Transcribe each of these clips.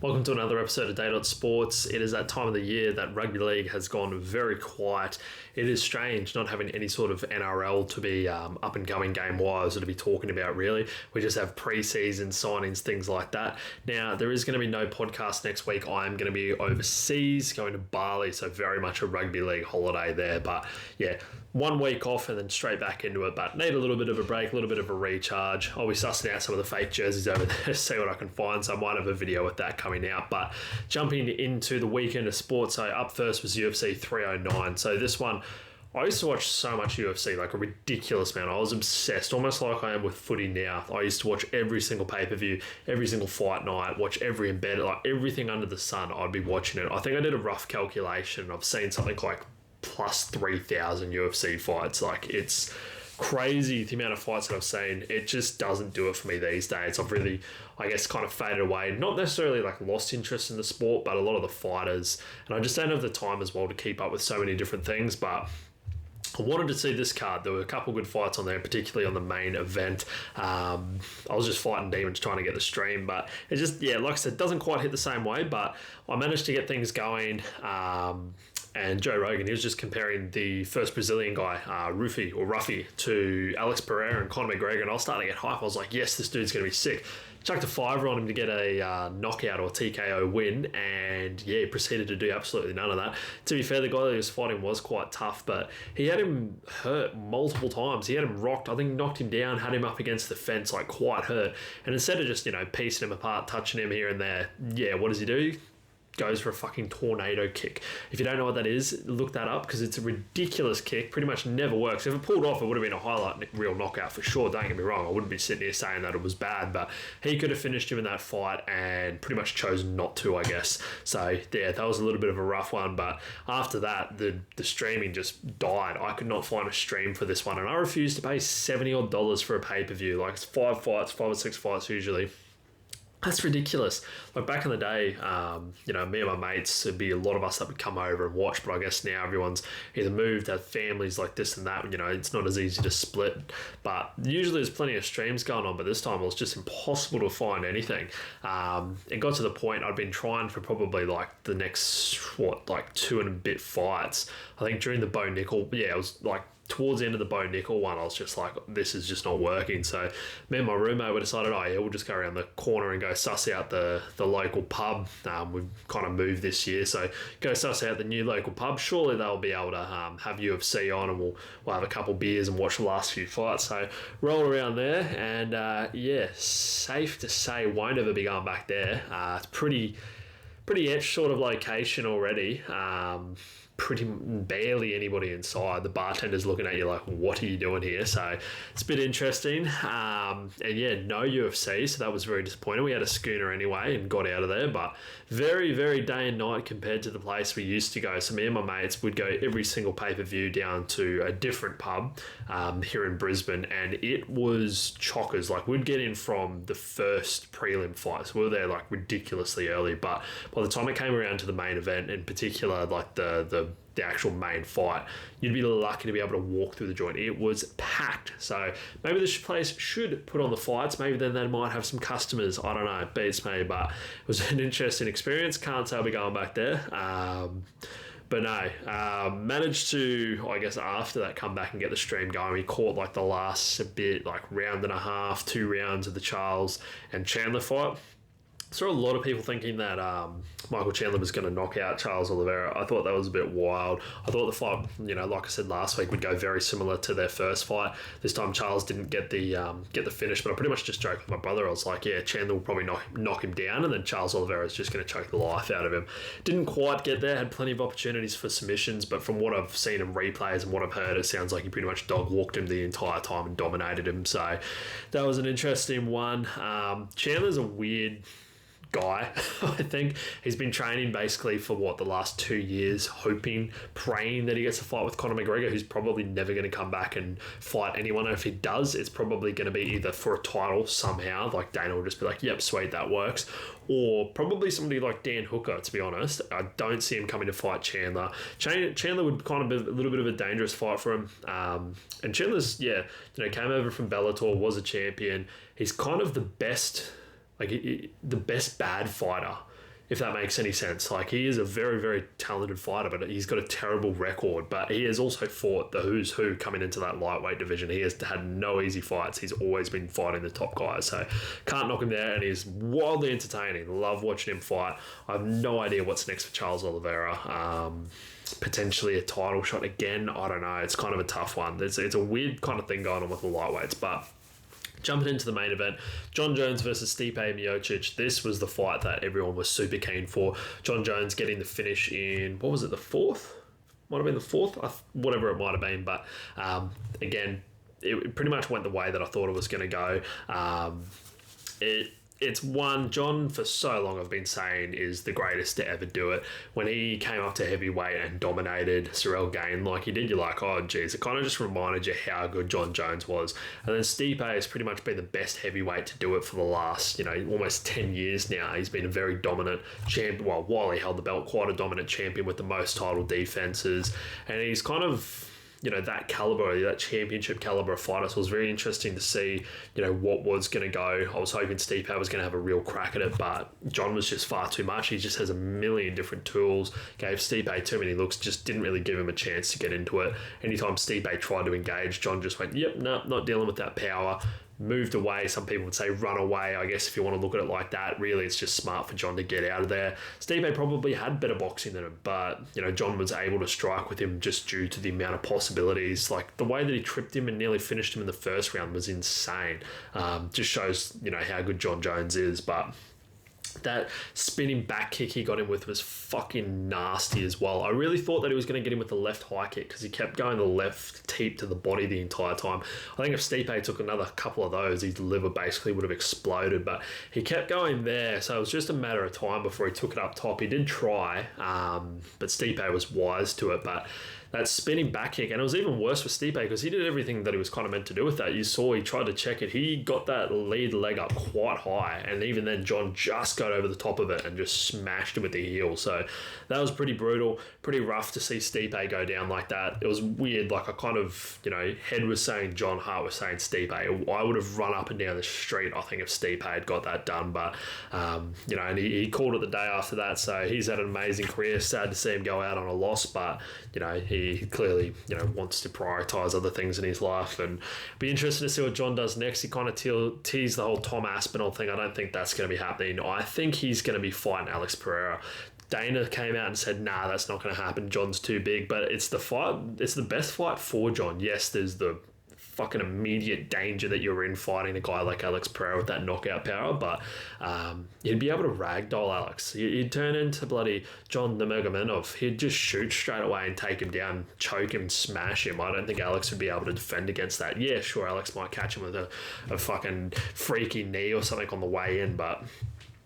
Welcome to another episode of Day Sports. It is that time of the year that rugby league has gone very quiet. It is strange not having any sort of NRL to be up and coming game-wise or to be talking about, really. We just have pre-season signings, things like that. Now, there is going to be no podcast next week. I am going to be overseas, going to Bali, so very much a rugby league holiday there. But yeah, 1 week off and then straight back into it. But need a little bit of a break, a little bit of a recharge. I'll be sussing out some of the fake jerseys over there, see what I can find. So I might have a video with that coming out. But jumping into the weekend of sports, so up first was UFC 309. So this one, I used to watch so much UFC, like a ridiculous amount. I was obsessed, almost like I am with footy now. I used to watch every single pay-per-view, every single fight night, watch every embed, like everything under the sun, I'd be watching it. I think I did a rough calculation. I've seen something like plus 3,000 UFC fights. Like, it's crazy the amount of fights that I've seen. It just doesn't do it for me these days. I've really, I guess, kind of faded away. Not necessarily like lost interest in the sport, but a lot of the fighters. And I just don't have the time as well to keep up with so many different things. But I wanted to see this card. There were a couple good fights on there, particularly on the main event. I was just fighting demons trying to get the stream, but it just, yeah, like I said, doesn't quite hit the same way, but I managed to get things going. And Joe Rogan, he was just comparing the first Brazilian guy, Ruffy, to Alex Pereira and Conor McGregor, and I was starting to get hype. I was like, yes, this dude's going to be sick. Chucked a fiver on him to get a knockout or TKO win, and yeah, he proceeded to do absolutely none of that. To be fair, the guy that he was fighting was quite tough, but he had him hurt multiple times. He had him rocked, I think knocked him down, had him up against the fence, like quite hurt. And instead of just, piecing him apart, touching him here and there, yeah, what does he do? Goes for a fucking tornado kick. If you don't know what that is, look that up, because it's a ridiculous kick. Pretty much never works. If it pulled off, it would have been a highlight reel knockout for sure. Don't get me wrong. I wouldn't be sitting here saying that it was bad, but he could have finished him in that fight and pretty much chose not to, I guess. So yeah, that was a little bit of a rough one. But after that, the streaming just died. I could not find a stream for this one, and I refused to pay $70 odd for a pay-per-view. Like, it's 5 or 6 fights usually. That's ridiculous. Like, back in the day, me and my mates, there'd be a lot of us that would come over and watch, but I guess now everyone's either moved, have families like this and that, it's not as easy to split. But usually there's plenty of streams going on, but this time it was just impossible to find anything. It got to the point I'd been trying for probably like the next, 2 and a bit fights. I think during the Bo Nickel, it was like towards the end of the Bo Nickel one, I was just like, this is just not working. So me and my roommate, we decided, we'll just go around the corner and go suss out the local pub. We've kind of moved this year, so go suss out the new local pub. Surely they'll be able to have UFC on, and we'll have a couple beers and watch the last few fights. So roll around there, and safe to say won't ever be going back there. It's pretty etched sort of location already. Pretty barely anybody inside. The bartender's looking at you like, what are you doing here? So it's a bit interesting. And yeah, no UFC, so that was very disappointing. We had a schooner anyway and got out of there, but very, very day and night compared to the place we used to go. So me and my mates would go every single pay-per-view down to a different pub here in Brisbane, and it was chockers. Like, we'd get in from the first prelim fight, so we were there like ridiculously early, but by the time it came around to the main event, in particular, like the actual main fight, you'd be lucky to be able to walk through the joint. It was packed. So maybe this place should put on the fights. Maybe then they might have some customers. I don't know. It beats me, but it was an interesting experience. Can't say I'll be going back there. But no, managed to, I guess, after that, come back and get the stream going. We caught like the last bit, like round and a half, 2 rounds of the Charles and Chandler fight. Saw a lot of people thinking that Michael Chandler was going to knock out Charles Oliveira. I thought that was a bit wild. I thought the fight, like I said last week, would go very similar to their first fight. This time Charles didn't get the finish, but I pretty much just joked with my brother. I was like, yeah, Chandler will probably knock him down, and then Charles Oliveira is just going to choke the life out of him. Didn't quite get there. Had plenty of opportunities for submissions, but from what I've seen in replays and what I've heard, it sounds like he pretty much dog walked him the entire time and dominated him. So that was an interesting one. Chandler's a weird guy. I think he's been training basically for the last 2 years, hoping, praying that he gets a fight with Conor McGregor, who's probably never going to come back and fight anyone. And if he does, it's probably going to be either for a title somehow, like Dana will just be like, yep, sweet, that works, or probably somebody like Dan Hooker, to be honest. I don't see him coming to fight Chandler. Chandler would kind of be a little bit of a dangerous fight for him. And Chandler's, came over from Bellator, was a champion. He's kind of the best, the best bad fighter if that makes any sense. Like, he is a very, very talented fighter, but he's got a terrible record. But he has also fought the who's who coming into that lightweight division. He has had no easy fights. He's always been fighting the top guys. So can't knock him there, and he's wildly entertaining. Love watching him fight. I have no idea what's next for Charles Oliveira. Potentially a title shot again. I don't know. It's kind of a tough one. It's a weird kind of thing going on with the lightweights, but jumping into the main event, Jon Jones versus Stipe Miocic. This was the fight that everyone was super keen for. Jon Jones getting the finish in, what was it, the fourth? Might have been the fourth? Whatever it might have been. But again, it pretty much went the way that I thought it was going to go. It's one, Jon, for so long I've been saying, is the greatest to ever do it. When he came up to heavyweight and dominated Ciryl Gane like he did, you're like, oh, geez, it kind of just reminded you how good Jon Jones was. And then Stipe has pretty much been the best heavyweight to do it for the last, almost 10 years now. He's been a very dominant champion. Well, while he held the belt, quite a dominant champion with the most title defenses. And he's kind of, that caliber, that championship caliber of fighter. So it was very interesting to see, what was going to go. I was hoping Stipe was going to have a real crack at it, but Jon was just far too much. He just has a million different tools. Gave Stipe too many looks, just didn't really give him a chance to get into it. Anytime Stipe tried to engage, Jon just went, yep, no, not dealing with that power. Moved away. Some people would say run away. I guess if you want to look at it like that, really it's just smart for Jon to get out of there. Stipe probably had better boxing than him, but Jon was able to strike with him just due to the amount of possibilities. Like the way that he tripped him and nearly finished him in the first round was insane. Just shows how good Jon Jones is. But that spinning back kick he got him with was fucking nasty as well. I really thought that he was going to get him with the left high kick because he kept going the left teep to the body the entire time. I think if Stipe took another couple of those, his liver basically would have exploded, but he kept going there, so it was just a matter of time before he took it up top. He did try, but Stipe was wise to it, but that spinning back kick, and it was even worse for Stipe because he did everything that he was kind of meant to do with that. You saw he tried to check it. He got that lead leg up quite high, and even then Jon just got over the top of it and just smashed him with the heel. So that was pretty brutal, pretty rough to see Stipe go down like that. It was weird. Like I kind of, head was saying Jon, heart was saying Stipe. I would have run up and down the street, I think, if Stipe had got that done. But, and he called it the day after that. So he's had an amazing career. Sad to see him go out on a loss, but, he clearly, wants to prioritise other things in his life, and be interested to see what Jon does next. He kind of teased the whole Tom Aspinall thing. I don't think that's going to be happening. I think he's going to be fighting Alex Pereira. Dana came out and said, nah, that's not going to happen. Jon's too big, but it's the fight. It's the best fight for Jon. Yes, there's the fucking immediate danger that you're in fighting a guy like Alex Pereira with that knockout power, but he'd be able to ragdoll Alex. He'd turn into bloody John Nurmagomedov. He'd just shoot straight away and take him down, choke him, smash him. I don't think Alex would be able to defend against that. Yeah, sure, Alex might catch him with a fucking freaky knee or something on the way in, but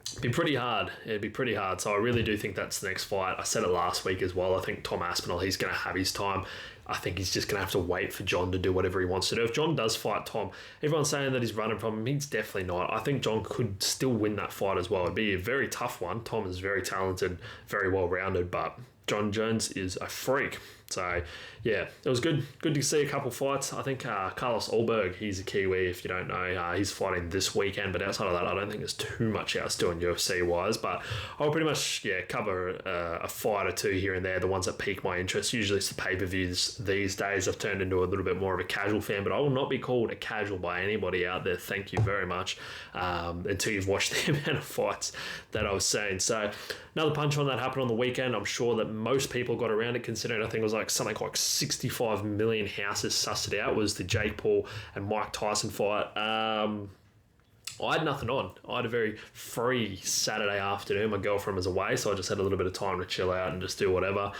it'd be pretty hard. It'd be pretty hard. So I really do think that's the next fight. I said it last week as well. I think Tom Aspinall, he's going to have his time. I think he's just going to have to wait for Jon to do whatever he wants to do. If Jon does fight Tom, everyone's saying that he's running from him. He's definitely not. I think Jon could still win that fight as well. It'd be a very tough one. Tom is very talented, very well-rounded, but Jon Jones is a freak. So, yeah, it was good to see a couple fights. I think Carlos Ulberg, he's a Kiwi, if you don't know. He's fighting this weekend, but outside of that, I don't think there's too much else doing UFC-wise. But I'll pretty much, cover a fight or two here and there, the ones that pique my interest. Usually it's the pay-per-views these days. I've turned into a little bit more of a casual fan, but I will not be called a casual by anybody out there. Thank you very much, until you've watched the amount of fights that I was saying. So, another punch on that happened on the weekend. I'm sure that most people got around it, considering I think it was something like 65 million houses sussed it out, was the Jake Paul and Mike Tyson fight. I had nothing on. I had a very free Saturday afternoon. My girlfriend was away, so I just had a little bit of time to chill out and just do whatever.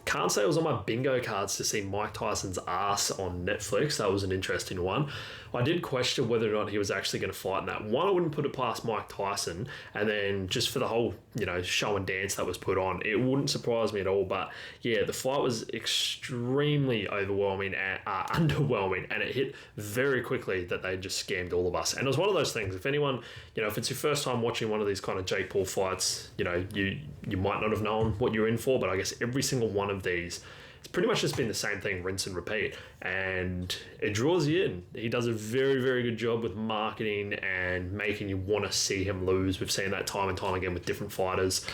Can't say it was on my bingo cards to see Mike Tyson's ass on Netflix. That was an interesting one. I did question whether or not he was actually going to fight in that. One, I wouldn't put it past Mike Tyson, and then just for the whole, show and dance that was put on, it wouldn't surprise me at all. But yeah, the fight was extremely overwhelming and underwhelming, and it hit very quickly that they just scammed all of us. And it was one of those things. If anyone, if it's your first time watching one of these kind of Jake Paul fights, you might not have known what you're in for, but I guess every single one of these, it's pretty much just been the same thing, rinse and repeat. And it draws you in. He does a very, very good job with marketing and making you want to see him lose. We've seen that time and time again with different fighters.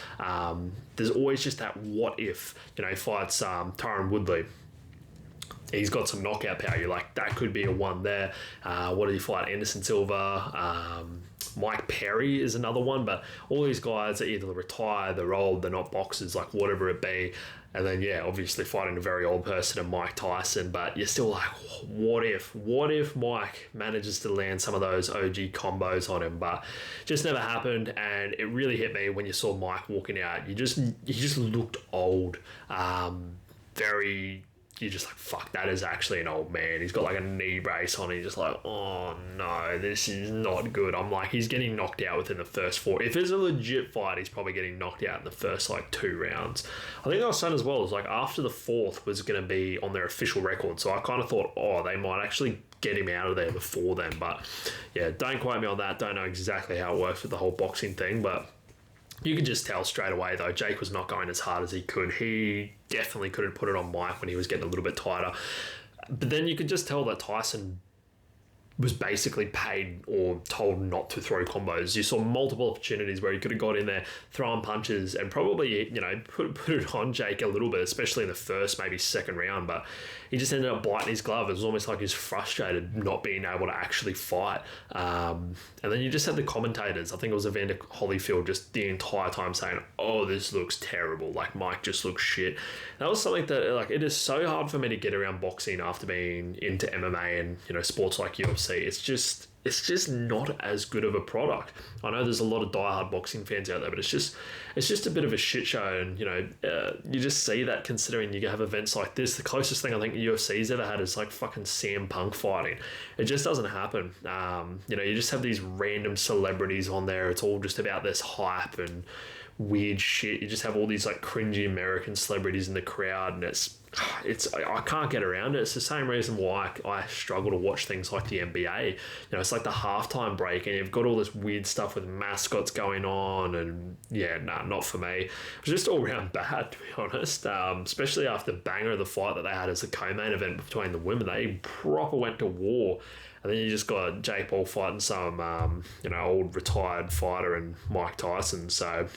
There's always just that what if, he fights Tyron Woodley. He's got some knockout power. You're like, that could be a one there. What did he fight? Anderson Silva. Mike Perry is another one. But all these guys are either retired, they're old, they're not boxers, like whatever it be. And then, obviously fighting a very old person and Mike Tyson. But you're still like, what if Mike manages to land some of those OG combos on him? But just never happened. And it really hit me when you saw Mike walking out. He just looked old. You're just like, fuck, that is actually an old man. He's got like a knee brace on. He's just like, oh no, this is not good. I'm like, he's getting knocked out within the first 4. If it's a legit fight, he's probably getting knocked out in the first 2 rounds. I think I was saying as well, it was like after the 4th was going to be on their official record. So I kind of thought, they might actually get him out of there before then. But yeah, don't quote me on that. Don't know exactly how it works with the whole boxing thing, but you could just tell straight away, though, Jake was not going as hard as he could. He definitely couldn't put it on Mike when he was getting a little bit tighter. But then you could just tell that Tyson was basically paid or told not to throw combos. You saw multiple opportunities where he could have got in there, throwing punches, and probably, put it on Jake a little bit, especially in the first, maybe second round. But he just ended up biting his glove. It was almost like he was frustrated not being able to actually fight. And then you just had the commentators. I think it was Evander Holyfield just the entire time saying, oh, this looks terrible. Like, Mike just looks shit. That was something that, it is so hard for me to get around boxing after being into MMA and, sports like UFC. It's just not as good of a product. I know there's a lot of diehard boxing fans out there, but it's just a bit of a shit show. And, you just see that considering you have events like this. The closest thing I think the UFC's ever had is like fucking CM Punk fighting. It just doesn't happen. You just have these random celebrities on there. It's all just about this hype and weird shit. You just have all these like cringy American celebrities in the crowd, and I can't get around it. It's the same reason why I struggle to watch things like the NBA. It's like the halftime break and you've got all this weird stuff with mascots going on, and not for me. It was just all around bad, to be honest, especially after the banger of the fight that they had as a co-main event between the women. They proper went to war. And then you just got Jake Paul fighting some old retired fighter and Mike Tyson. So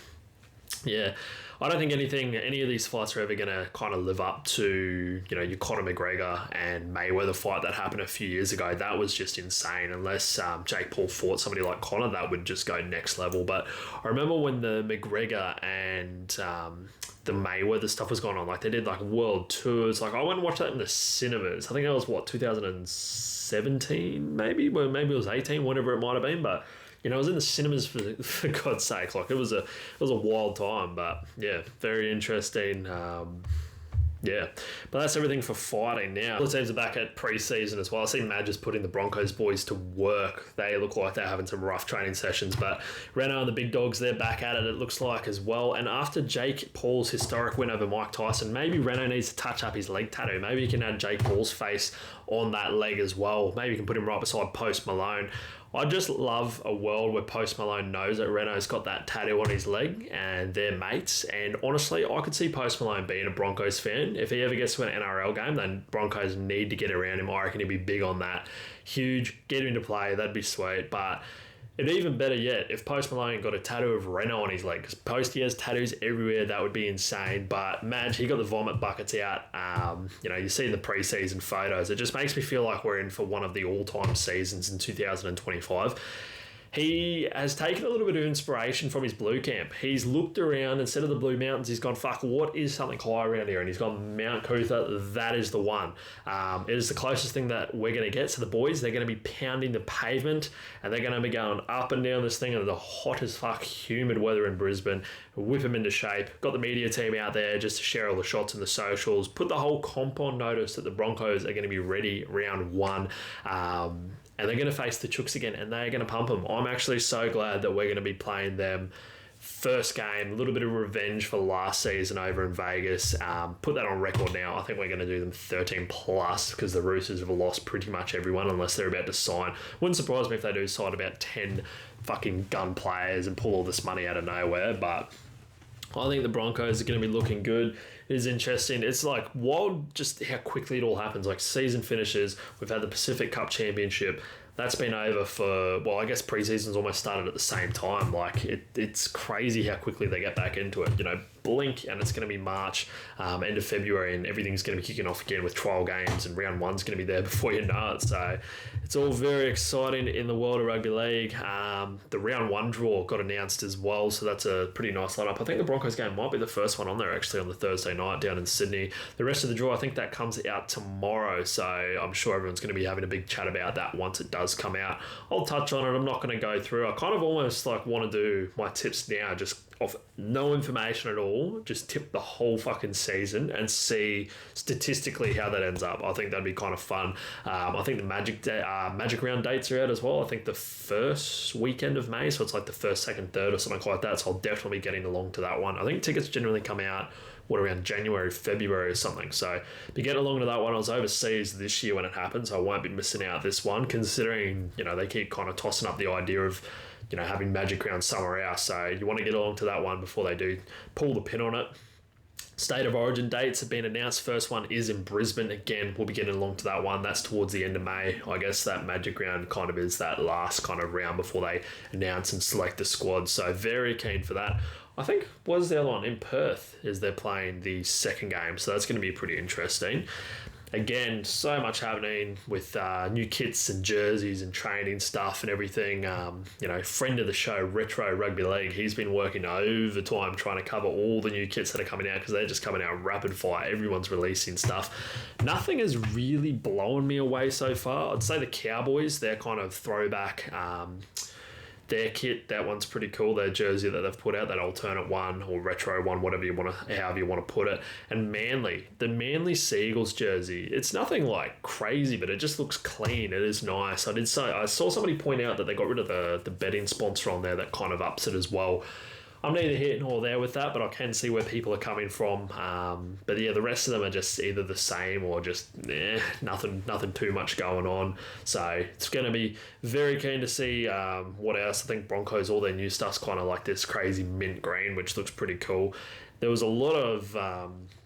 yeah, I don't think any of these fights are ever going to kind of live up to, your Conor McGregor and Mayweather fight that happened a few years ago. That was just insane. Unless Jake Paul fought somebody like Conor, that would just go next level. But I remember when the McGregor and the Mayweather stuff was going on, like they did like world tours. Like I went and watched that in the cinemas. I think that was 2017 maybe? Well, maybe it was 18, whatever it might have been. But I was in the cinemas for God's sake. Like it was a wild time, but yeah, very interesting. But that's everything for fighting now. The teams are back at pre-season as well. I see Madge is putting the Broncos boys to work. They look like they're having some rough training sessions, but Renault and the big dogs, they're back at it looks like as well. And after Jake Paul's historic win over Mike Tyson, maybe Renault needs to touch up his leg tattoo. Maybe you can add Jake Paul's face on that leg as well. Maybe you can put him right beside Post Malone. I just love a world where Post Malone knows that Renault's got that tattoo on his leg and they're mates. And honestly, I could see Post Malone being a Broncos fan. If he ever gets to an NRL game, then Broncos need to get around him. I reckon he'd be big on that. Huge. Get him into play. That'd be sweet. But it'd be even better yet if Post Malone got a tattoo of Renault on his leg. Because Posty has tattoos everywhere. That would be insane. But Madge, he got the vomit buckets out. You see the preseason photos. It just makes me feel like we're in for one of the all-time seasons in 2025. He has taken a little bit of inspiration from his blue camp. He's looked around, instead of the Blue Mountains, he's gone, fuck, what is something high around here? And he's gone, Mount Cootha, that is the one. It is the closest thing that we're going to get. So the boys, they're going to be pounding the pavement and they're going to be going up and down this thing in the hot as fuck humid weather in Brisbane. Whip them into shape. Got the media team out there just to share all the shots and the socials. Put the whole comp on notice that the Broncos are going to be ready round one. And they're going to face the Chooks again, and they're going to pump them. I'm actually so glad that we're going to be playing them first game. A little bit of revenge for last season over in Vegas. Put that on record now. I think we're going to do them 13 plus because the Roosters have lost pretty much everyone unless they're about to sign. Wouldn't surprise me if they do sign about 10 fucking gun players and pull all this money out of nowhere, but I think the Broncos are going to be looking good. It is interesting. It's like wild just how quickly it all happens. Like season finishes, we've had the Pacific Cup Championship. That's been over for, well, I guess preseason's almost started at the same time. Like it's crazy how quickly they get back into it. Blink and it's going to be March, end of February, and everything's going to be kicking off again with trial games, and round one's going to be there before you know it. So it's all very exciting in the world of rugby league. The round one draw got announced as well, so that's a pretty nice lineup. I think the Broncos game might be the first one on there actually on the Thursday night down in Sydney. The rest of the draw, I think that comes out tomorrow, so I'm sure everyone's going to be having a big chat about that once it does come out. I'll touch on it. I'm not going to go through. I kind of almost like want to do my tips now, just off no information at all, just tip the whole fucking season and see statistically how that ends up. I think that'd be kind of fun. I think the Magic Round dates are out as well. I think the first weekend of May, so it's like the first, second, third or something like that, so I'll definitely be getting along to that one. I think tickets generally come out around January, February or something. So be getting along to that one. I was overseas this year when it happened, so I won't be missing out this one, considering, they keep kind of tossing up the idea of, having Magic Round somewhere else. So you want to get along to that one before they do pull the pin on it. State of Origin dates have been announced. First one is in Brisbane. Again, we'll be getting along to that one. That's towards the end of May. I guess that Magic Round kind of is that last kind of round before they announce and select the squad. So very keen for that. I think, what is the other one? In Perth is they're playing the second game. So that's going to be pretty interesting. Again, so much happening with new kits and jerseys and training stuff and everything. Friend of the show, Retro Rugby League, he's been working overtime trying to cover all the new kits that are coming out because they're just coming out rapid fire. Everyone's releasing stuff. Nothing has really blown me away so far. I'd say the Cowboys, they're kind of throwback. Their kit, that one's pretty cool. Their jersey that they've put out, that alternate one or retro one, however you want to put it. And Manly, the Manly Seagulls jersey, it's nothing like crazy, but it just looks clean. It is nice. I saw somebody point out that they got rid of the betting sponsor on there that kind of ups it as well. I'm neither here nor there with that, but I can see where people are coming from. But yeah, the rest of them are just either the same or just nothing too much going on. So it's going to be very keen to see what else. I think Broncos, all their new stuff's kind of like this crazy mint green, which looks pretty cool. There was a lot of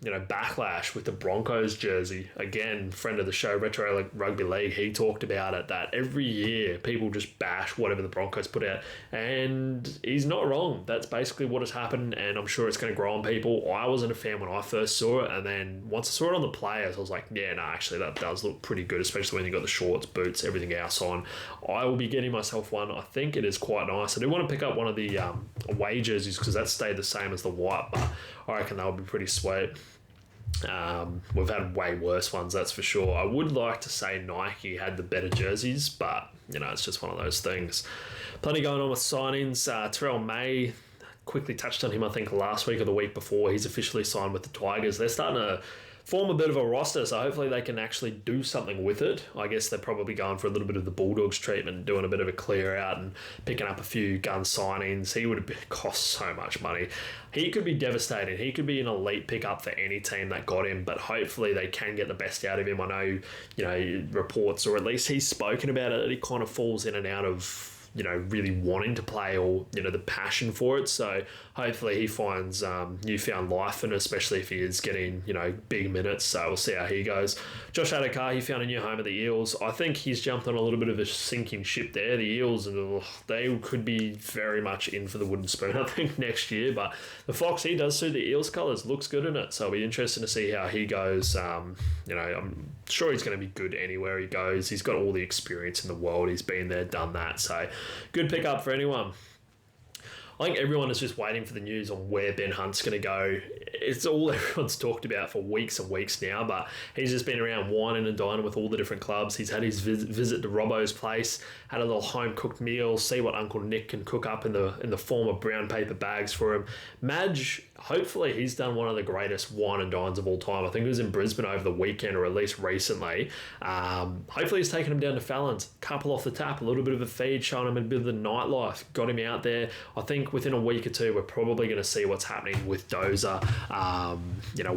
backlash with the Broncos jersey. Again, friend of the show, Retro Rugby League, he talked about it, that every year people just bash whatever the Broncos put out. And he's not wrong. That's basically what has happened, and I'm sure it's going to grow on people. I wasn't a fan when I first saw it, and then once I saw it on the players, I was like, yeah, no, actually that does look pretty good, especially when you got the shorts, boots, everything else on. I will be getting myself one. I think it is quite nice. I do want to pick up one of the away jerseys because that stayed the same as the white, but I reckon they'll be pretty sweet. We've had way worse ones, that's for sure. I would like to say Nike had the better jerseys, but it's just one of those things. Plenty going on with signings. Terrell May, quickly touched on him I think last week or the week before. He's officially signed with the Tigers. They're starting to form a bit of a roster, so hopefully they can actually do something with it. I guess they're probably going for a little bit of the Bulldogs treatment, doing a bit of a clear out and picking up a few gun signings. He would have cost so much money. He could be devastating. He could be an elite pickup for any team that got him, but hopefully they can get the best out of him. I know, reports, or at least he's spoken about it, that he kind of falls in and out of really wanting to play, or the passion for it. So hopefully he finds newfound life, and especially if he is getting big minutes. So we'll see how he goes. Josh Addo-Carr, he found a new home at the Eels. I think he's jumped on a little bit of a sinking ship there. The Eels, they could be very much in for the wooden spoon, I think, next year. But the Fox, he does suit the Eels colours, looks good in it. So it'll be interesting to see how he goes. I'm sure he's going to be good anywhere he goes. He's got all the experience in the world. He's been there, done that. So good pickup for anyone. I think everyone is just waiting for the news on where Ben Hunt's going to go. It's all everyone's talked about for weeks and weeks now, but he's just been around whining and dining with all the different clubs. He's had his visit to Robbo's place, had a little home-cooked meal, see what Uncle Nick can cook up in the form of brown paper bags for him. Madge, hopefully he's done one of the greatest wine and dines of all time. I think it was in Brisbane over the weekend, or at least recently. Hopefully he's taken him down to Fallon's, couple off the tap, a little bit of a feed, showing him a bit of the nightlife, got him out there. I think think within a week or two, we're probably going to see what's happening with Dozer,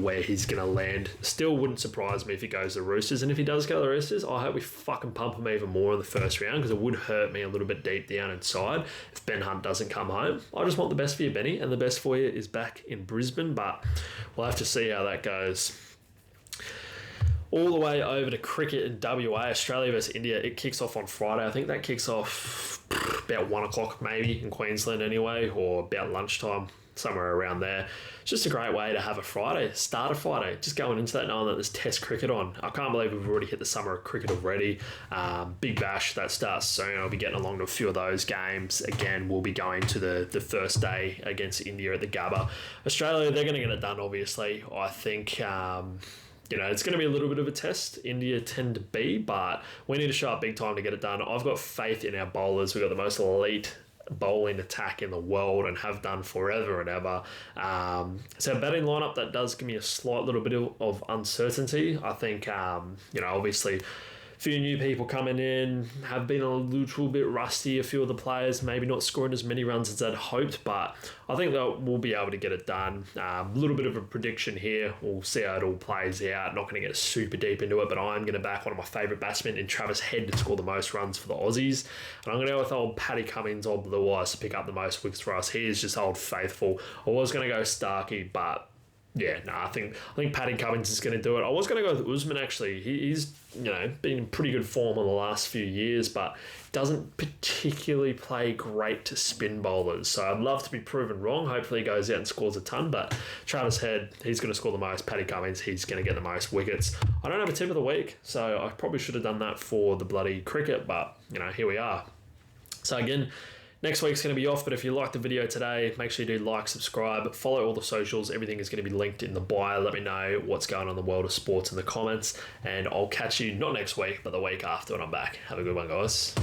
where he's going to land. Still wouldn't surprise me if he goes to the Roosters. And if he does go to the Roosters, I hope we fucking pump him even more in the first round, because it would hurt me a little bit deep down inside if Ben Hunt doesn't come home. I just want the best for you, Benny, and the best for you is back in Brisbane, but we'll have to see how that goes. All the way over to cricket in WA, Australia versus India. It kicks off on Friday. I think that kicks off about 1 o'clock maybe in Queensland anyway, or about lunchtime, somewhere around there. It's just a great way to have a Friday, start a Friday, just going into that knowing that there's test cricket on. I can't believe we've already hit the summer of cricket already. Big Bash, that starts soon. I'll be getting along to a few of those games. Again, we'll be going to the first day against India at the Gabba. Australia, they're going to get it done, obviously. I think... it's going to be a little bit of a test. India tend to be, but we need to show up big time to get it done. I've got faith in our bowlers. We've got the most elite bowling attack in the world and have done forever and ever. So batting lineup, that does give me a slight little bit of uncertainty. I think, obviously... few new people coming in, have been a little bit rusty, a few of the players maybe not scoring as many runs as they'd hoped, but I think that we'll be able to get it done. A little bit of a prediction here. We'll see how it all plays out. Not going to get super deep into it, but I'm going to back one of my favourite batsmen in Travis Head to score the most runs for the Aussies. And I'm going to go with old Paddy Cummins, old Blue Eyes, to pick up the most wickets for us. He is just old faithful. I was going to go Starkey, but... I think Paddy Cummins is going to do it. I was going to go with Usman, actually. He's been in pretty good form in the last few years, but doesn't particularly play great to spin bowlers. So I'd love to be proven wrong. Hopefully he goes out and scores a ton, but Travis Head, he's going to score the most. Paddy Cummins, he's going to get the most wickets. I don't have a tip of the week, so I probably should have done that for the bloody cricket, but, here we are. So again... next week's going to be off, but if you liked the video today, make sure you do like, subscribe, follow all the socials. Everything is going to be linked in the bio. Let me know what's going on in the world of sports in the comments, and I'll catch you not next week, but the week after when I'm back. Have a good one, guys.